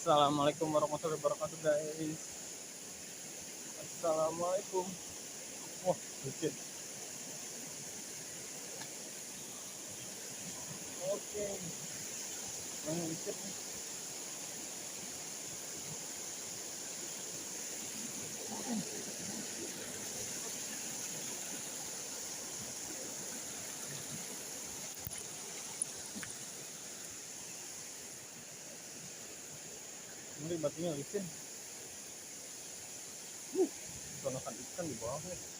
Assalamualaikum warahmatullahi wabarakatuh guys. Assalamualaikum. Wah, lucu. Oke. Lucu. Ini batunya licin. Ikan di bawah.